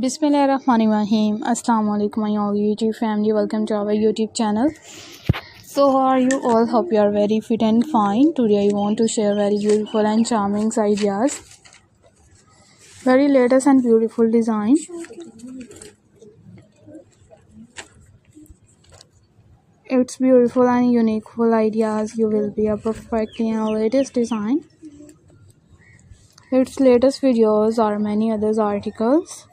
Bismillahirrahmanirrahim. Assalamu alaikum my all YouTube family. Welcome to our YouTube channel. So how are you all? Hope you are very fit and fine. Today I want to share very beautiful and charming ideas. Very latest and beautiful design. It's beautiful and unique ideas. You will be a perfectly and latest design. Its latest videos or many others articles.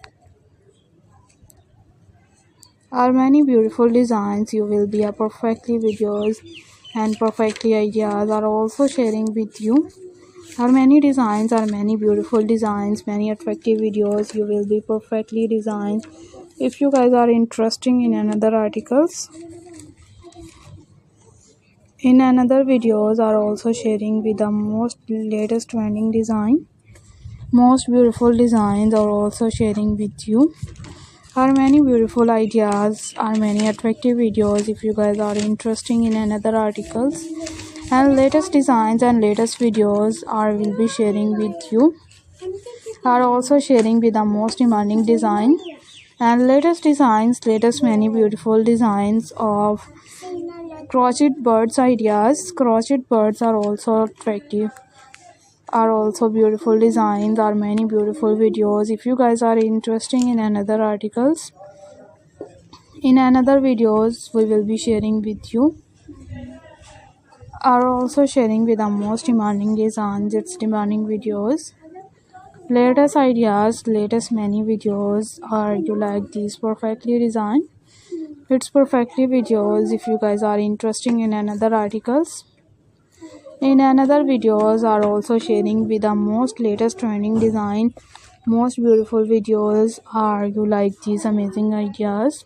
Are many beautiful designs. You will be a perfectly videos and perfectly ideas are also sharing with you. Are many designs, are many beautiful designs, many attractive videos. You will be perfectly designed. If you guys are interested in another articles, in another videos are also sharing with the most latest trending design. Most beautiful designs are also sharing with you. Are many beautiful ideas, are many attractive videos. If you guys are interested in another articles and latest designs and latest videos are will be sharing with you. Are also sharing with the most demanding design and latest designs, latest many beautiful designs of crochet birds ideas. Crochet birds are also attractive, are also beautiful designs, are many beautiful videos. If you guys are interested in another articles, in another videos we will be sharing with you. Are also sharing with the most demanding designs, its demanding videos, latest ideas, latest many videos. Are you like these perfectly designed? It's perfectly videos. If you guys are interested in another articles, in another videos are also sharing with the most latest trending design, most beautiful videos. Are you like these amazing ideas?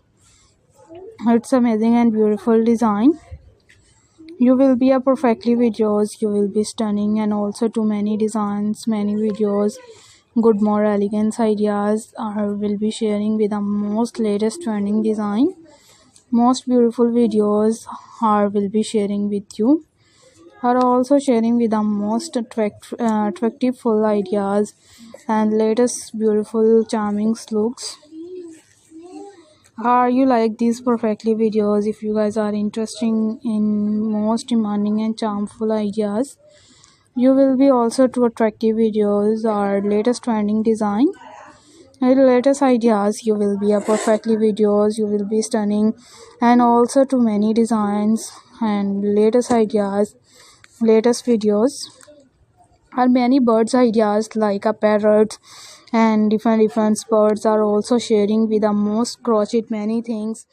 It's amazing and beautiful design. You will be a perfectly videos. You will be stunning and also too many designs, many videos. Good more elegance ideas are will be sharing with the most latest trending design. Most beautiful videos are will be sharing with you. Are also sharing with the most attractive full ideas and latest beautiful charming looks. Are you like these perfectly videos? If you guys are interested in most demanding and charmful ideas, you will be also to attractive videos or latest trending design and latest ideas. You will be a perfectly videos. You will be stunning and also to many designs and latest ideas, latest videos. Are many birds ideas like a parrot and different birds are also sharing with the most crochet many things.